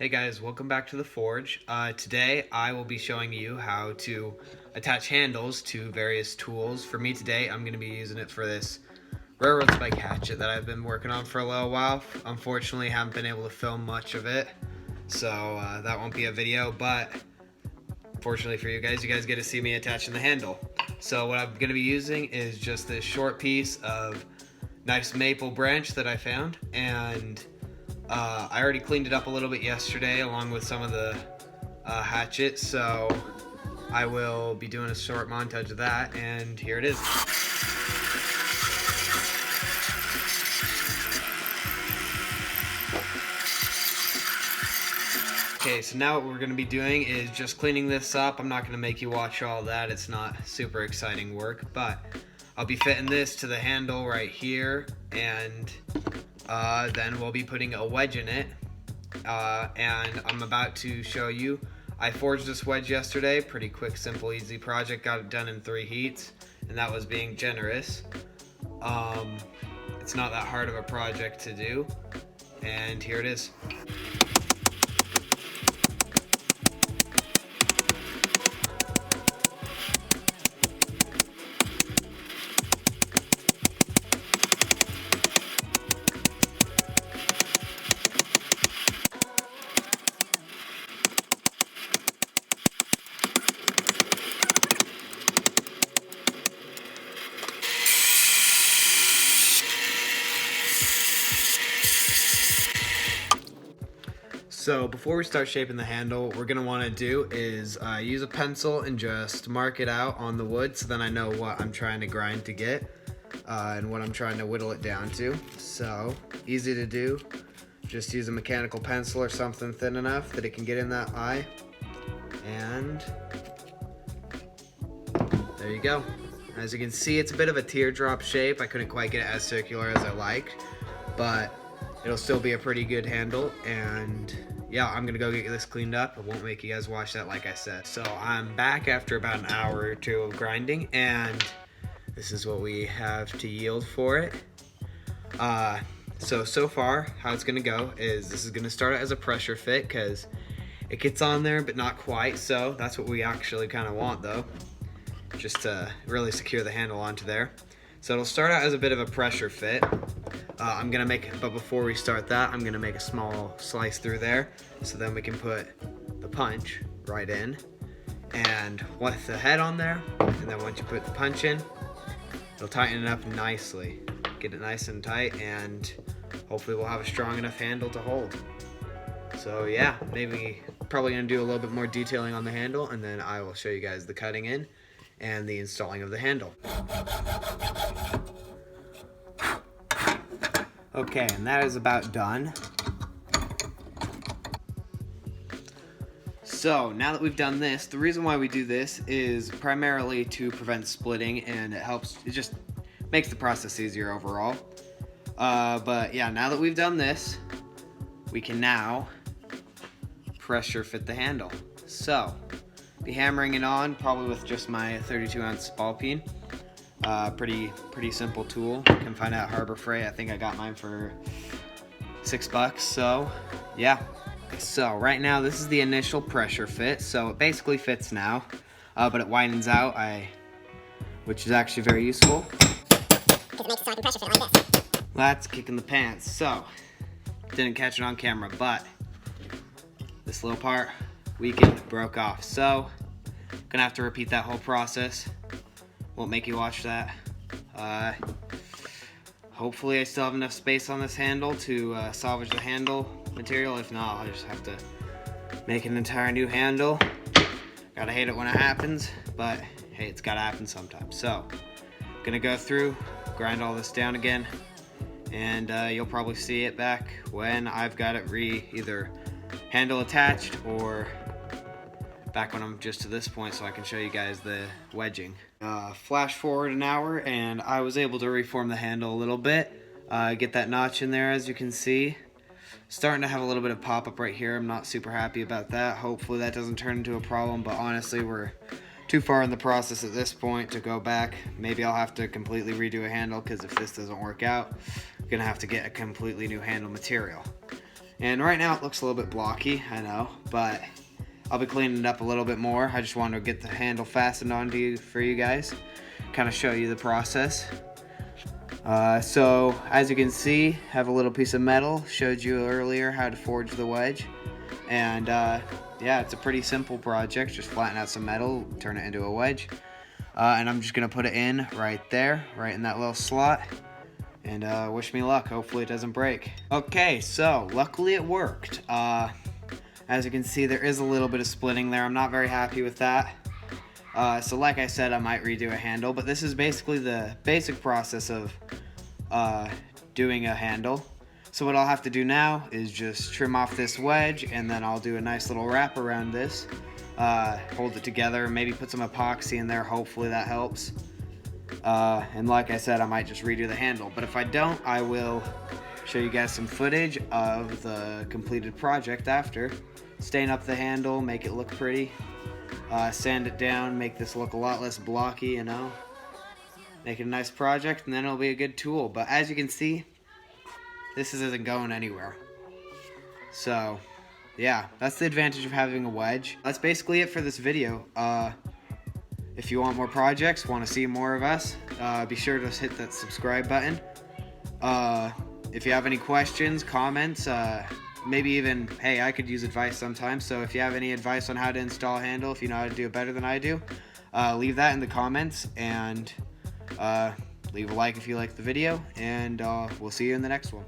Hey guys, welcome back to the Forge. Today I will be showing you how to attach handles to various tools. For me today, I'm going to be using it for this railroad spike hatchet that I've been working on for a little while. Unfortunately, haven't been able to film much of it, so that won't be a video, but fortunately for you guys get to see me attaching the handle. So what I'm going to be using is just this short piece of nice maple branch that I found, and I already cleaned it up a little bit yesterday along with some of the hatchet, so I will be doing a short montage of that, and here it is. Okay, so now what we're going to be doing is just cleaning this up. I'm not going to make you watch all that. It's not super exciting work, but I'll be fitting this to the handle right here, and then we'll be putting a wedge in it, and I'm about to show you. I forged this wedge yesterday. Pretty quick, simple, easy project. Got it done in 3 heats, and that was being generous. It's not that hard of a project to do, and here it is. So before we start shaping the handle, what we're going to want to do is use a pencil and just mark it out on the wood, so then I know what I'm trying to grind to get and what I'm trying to whittle it down to. So easy to do. Just use a mechanical pencil or something thin enough that it can get in that eye, and there you go. As you can see, it's a bit of a teardrop shape. I couldn't quite get it as circular as I liked, but it'll still be a pretty good handle. And yeah, I'm gonna go get this cleaned up. I won't make you guys watch that, like I said. So I'm back after about an hour or two of grinding, and this is what we have to yield for it. So far, how it's gonna go is this is gonna start out as a pressure fit, because it gets on there, but not quite. So that's what we actually kind of want, though, just to really secure the handle onto there. So it'll start out as a bit of a pressure fit. But before we start that, I'm gonna make a small slice through there, so then we can put the punch right in, and with the head on there, and then once you put the punch in, it'll tighten it up nicely, get it nice and tight, and hopefully we'll have a strong enough handle to hold. So yeah, probably gonna do a little bit more detailing on the handle, and then I will show you guys the cutting in and the installing of the handle. Okay, and that is about done. So now that we've done this, the reason why we do this is primarily to prevent splitting, and it just makes the process easier overall. But yeah, now that we've done this, we can now pressure fit the handle. So, be hammering it on, probably with just my 32-ounce ball peen. Pretty simple tool. You can find it at Harbor Freight. I think I got mine for $6. So yeah. So right now this is the initial pressure fit. So it basically fits now, but it widens out, which is actually very useful. Because it makes it so I can pressure fit like this. That's kicking the pants. So didn't catch it on camera, but this little part weakened, broke off. So gonna have to repeat that whole process. Won't make you watch that. Hopefully I still have enough space on this handle to salvage the handle material. If not, I'll just have to make an entire new handle. Gotta hate it when it happens, but hey, it's gotta happen sometimes. So, gonna go through, grind all this down again, and you'll probably see it back when I've got it either handle attached or back when I'm just to this point, so I can show you guys the wedging. Flash forward an hour, and I was able to reform the handle a little bit, get that notch in there, as you can see. Starting to have a little bit of pop-up right here. I'm not super happy about that. Hopefully that doesn't turn into a problem, but honestly we're too far in the process at this point to go back. Maybe I'll have to completely redo a handle, because if this doesn't work out, I'm gonna have to get a completely new handle material. And right now it looks a little bit blocky, I know, but I'll be cleaning it up a little bit more. I just wanted to get the handle fastened onto you for you guys, kind of show you the process. So as you can see, have a little piece of metal. Showed you earlier how to forge the wedge, and yeah, it's a pretty simple project. Just flatten out some metal, turn it into a wedge, and I'm just gonna put it in right there, right in that little slot. And wish me luck. Hopefully it doesn't break. Okay, so luckily it worked. As you can see, there is a little bit of splitting there. I'm not very happy with that. So like I said, I might redo a handle, but this is basically the basic process of doing a handle. So what I'll have to do now is just trim off this wedge, and then I'll do a nice little wrap around this, hold it together, maybe put some epoxy in there. Hopefully that helps. And like I said, I might just redo the handle, but if I don't, I will show you guys some footage of the completed project after. Stain up the handle, make it look pretty, sand it down, make this look a lot less blocky, you know, make it a nice project, and then it'll be a good tool. But as you can see, this isn't going anywhere. So yeah, that's the advantage of having a wedge. That's basically it for this video. If you want more projects, want to see more of us, be sure to hit that subscribe button. If you have any questions, comments, maybe even, hey, I could use advice sometimes. So if you have any advice on how to install a handle, if you know how to do it better than I do, leave that in the comments, and leave a like if you like the video, and we'll see you in the next one.